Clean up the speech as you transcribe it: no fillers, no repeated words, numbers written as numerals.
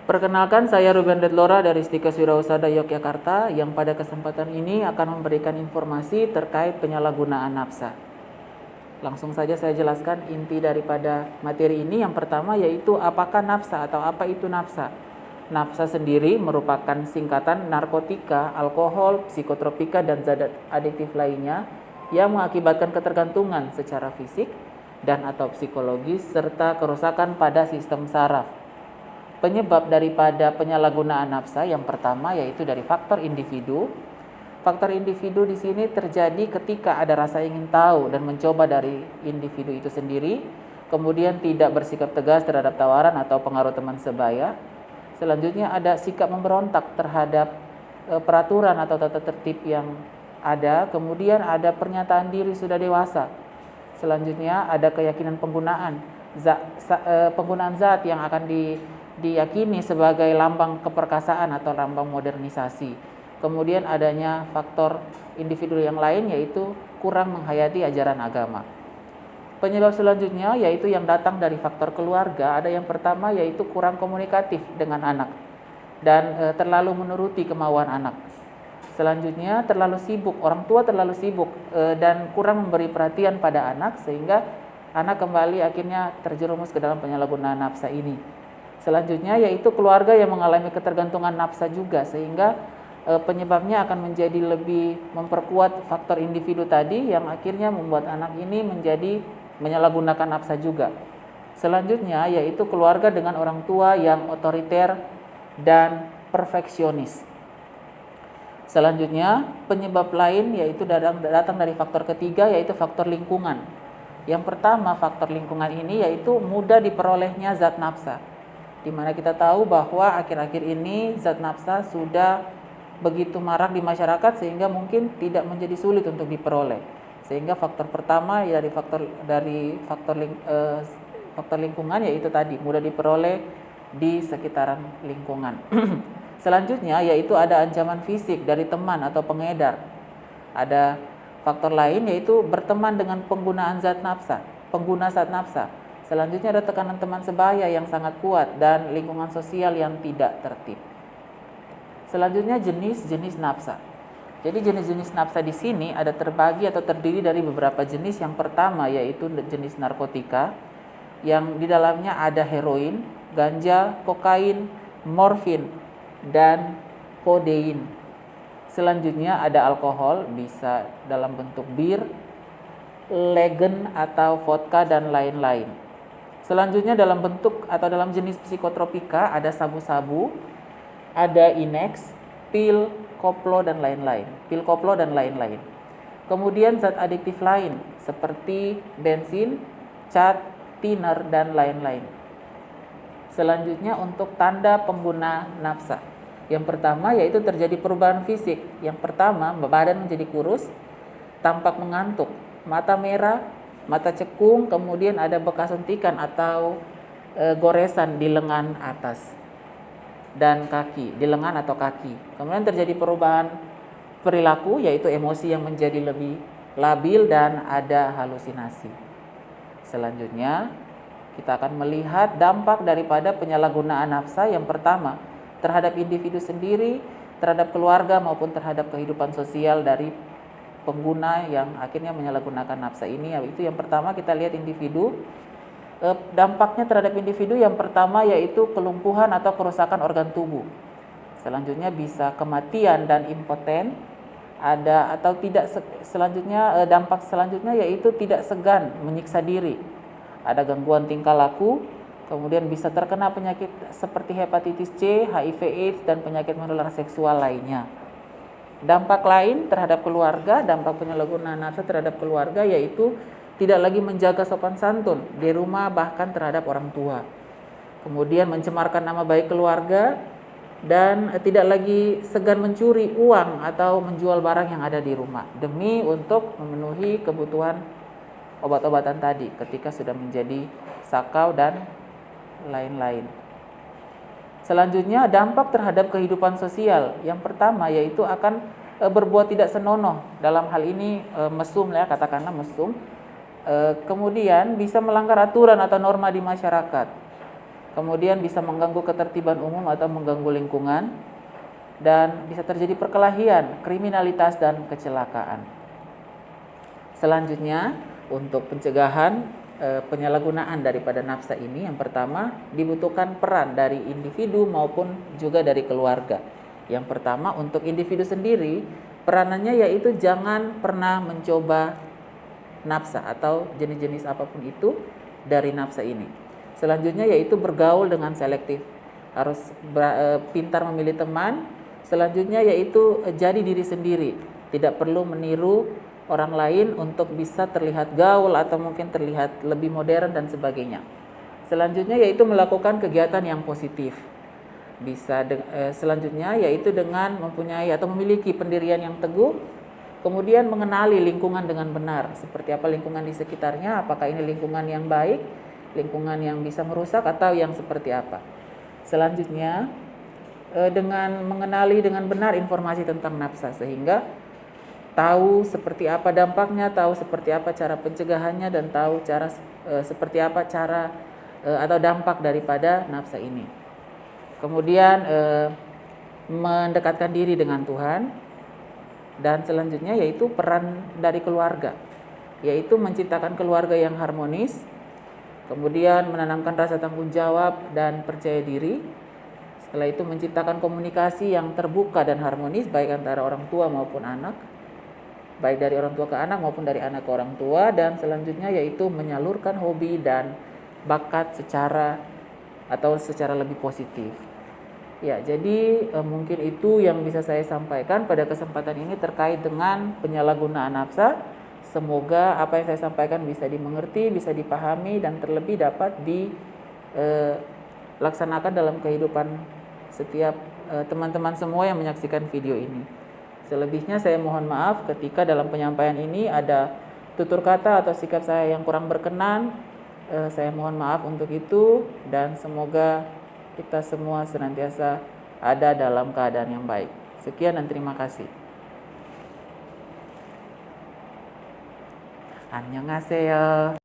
Perkenalkan, saya Ruben Redlora dari Stikes Wirausaha Yogyakarta yang pada kesempatan ini akan memberikan informasi terkait penyalahgunaan nafsa. Langsung saja saya jelaskan inti daripada materi ini. Yang pertama yaitu apakah nafsa atau apa itu nafsa. Nafsa sendiri merupakan singkatan narkotika, alkohol, psikotropika, dan zat adiktif lainnya yang mengakibatkan ketergantungan secara fisik dan atau psikologis serta kerusakan pada sistem saraf. Penyebab daripada penyalahgunaan nafsa yang pertama yaitu dari faktor individu. Faktor individu di sini terjadi ketika ada rasa ingin tahu dan mencoba dari individu itu sendiri, kemudian tidak bersikap tegas terhadap tawaran atau pengaruh teman sebaya. Selanjutnya ada sikap memberontak terhadap peraturan atau tata tertib yang ada, kemudian ada pernyataan diri sudah dewasa. Selanjutnya ada keyakinan penggunaan zat yang akan diyakini sebagai lambang keperkasaan atau lambang modernisasi. Kemudian adanya faktor individu yang lain yaitu kurang menghayati ajaran agama. Penyebab selanjutnya yaitu yang datang dari faktor keluarga. Ada yang pertama yaitu kurang komunikatif dengan anak dan terlalu menuruti kemauan anak. Selanjutnya terlalu sibuk, orang tua terlalu sibuk dan kurang memberi perhatian pada anak sehingga anak kembali akhirnya terjerumus ke dalam penyalahgunaan nafsa ini. Selanjutnya yaitu keluarga yang mengalami ketergantungan nafsa juga sehingga penyebabnya akan menjadi lebih memperkuat faktor individu tadi yang akhirnya membuat anak ini menjadi menyalahgunakan nafsa juga. Selanjutnya yaitu keluarga dengan orang tua yang otoriter dan perfeksionis. Selanjutnya penyebab lain yaitu datang dari faktor ketiga yaitu faktor lingkungan. Yang pertama faktor lingkungan ini yaitu mudah diperolehnya zat nafsa. Di mana kita tahu bahwa akhir-akhir ini zat nafsa sudah begitu marak di masyarakat sehingga mungkin tidak menjadi sulit untuk diperoleh. Sehingga faktor pertama dari faktor lingkungan yaitu tadi mudah diperoleh di sekitaran lingkungan. Selanjutnya yaitu ada ancaman fisik dari teman atau pengedar. Ada faktor lain yaitu berteman dengan pengguna zat nafsa. Selanjutnya ada tekanan teman sebaya yang sangat kuat dan lingkungan sosial yang tidak tertib. Selanjutnya jenis-jenis nafsa. Jadi jenis-jenis nafsa di sini ada terbagi atau terdiri dari beberapa jenis. Yang pertama yaitu jenis narkotika yang di dalamnya ada heroin, ganja, kokain, morfin, dan kodein. Selanjutnya ada alkohol, bisa dalam bentuk bir, legen atau vodka dan lain-lain. Selanjutnya dalam bentuk atau dalam jenis psikotropika ada sabu-sabu, ada inex, pil, koplo dan lain-lain. Kemudian zat adiktif lain seperti bensin, cat, thinner dan lain-lain. Selanjutnya untuk tanda pengguna nafsa. Yang pertama yaitu terjadi perubahan fisik. Yang pertama badan menjadi kurus, tampak mengantuk, mata merah, mata cekung, kemudian ada bekas suntikan atau goresan di lengan atas dan kaki, di lengan atau kaki. Kemudian terjadi perubahan perilaku yaitu emosi yang menjadi lebih labil dan ada halusinasi. Selanjutnya kita akan melihat dampak daripada penyalahgunaan nafsa. Yang pertama terhadap individu sendiri, terhadap keluarga maupun terhadap kehidupan sosial dari pengguna yang akhirnya menyalahgunakan nafsa ini. Yaitu yang pertama kita lihat individu. Dampaknya terhadap individu yang pertama yaitu kelumpuhan atau kerusakan organ tubuh. Selanjutnya bisa kematian dan impoten. Ada atau tidak selanjutnya dampak selanjutnya yaitu tidak segan menyiksa diri. Ada gangguan tingkah laku, kemudian bisa terkena penyakit seperti hepatitis C, HIV/AIDS dan penyakit menular seksual lainnya. Dampak lain terhadap keluarga, dampak penyalahgunaan nafsa terhadap keluarga yaitu tidak lagi menjaga sopan santun di rumah bahkan terhadap orang tua. Kemudian mencemarkan nama baik keluarga dan tidak lagi segan mencuri uang atau menjual barang yang ada di rumah demi untuk memenuhi kebutuhan obat-obatan tadi ketika sudah menjadi sakau dan lain-lain. Selanjutnya dampak terhadap kehidupan sosial. Yang pertama yaitu akan berbuat tidak senonoh, dalam hal ini mesum ya, katakanlah mesum. Kemudian bisa melanggar aturan atau norma di masyarakat. kemudian bisa mengganggu ketertiban umum atau mengganggu lingkungan, dan bisa terjadi perkelahian, kriminalitas, dan kecelakaan. Selanjutnya, untuk pencegahan penyalahgunaan daripada nafsa ini, yang pertama dibutuhkan peran dari individu maupun juga dari keluarga. Yang pertama, untuk individu sendiri, peranannya yaitu jangan pernah mencoba nafsa atau jenis-jenis apapun itu dari nafsa ini. Selanjutnya yaitu bergaul dengan selektif, harus pintar memilih teman. Selanjutnya yaitu jadi diri sendiri, tidak perlu meniru orang lain untuk bisa terlihat gaul atau mungkin terlihat lebih modern dan sebagainya. Selanjutnya yaitu melakukan kegiatan yang positif. Selanjutnya yaitu dengan mempunyai atau memiliki pendirian yang teguh, kemudian mengenali lingkungan dengan benar, seperti apa lingkungan di sekitarnya, apakah ini lingkungan yang baik, lingkungan yang bisa merusak, atau yang seperti apa. Selanjutnya dengan mengenali dengan benar informasi tentang nafsa, sehingga tahu seperti apa dampaknya, tahu seperti apa cara pencegahannya, dan tahu cara seperti apa cara atau dampak daripada nafsa ini. Kemudian mendekatkan diri dengan Tuhan, dan selanjutnya yaitu peran dari keluarga, yaitu menciptakan keluarga yang harmonis, kemudian menanamkan rasa tanggung jawab dan percaya diri. Setelah itu menciptakan komunikasi yang terbuka dan harmonis, baik antara orang tua maupun anak, baik dari orang tua ke anak maupun dari anak ke orang tua. Dan selanjutnya yaitu menyalurkan hobi dan bakat secara lebih positif. Ya, jadi mungkin itu yang bisa saya sampaikan pada kesempatan ini terkait dengan penyalahgunaan nafsa. Semoga apa yang saya sampaikan bisa dimengerti, bisa dipahami, dan terlebih dapat dilaksanakan dalam kehidupan setiap teman-teman semua yang menyaksikan video ini. Selebihnya saya mohon maaf ketika dalam penyampaian ini ada tutur kata atau sikap saya yang kurang berkenan. Saya mohon maaf untuk itu, dan semoga kita semua senantiasa ada dalam keadaan yang baik. Sekian dan terima kasih. Annyeonghaseyo.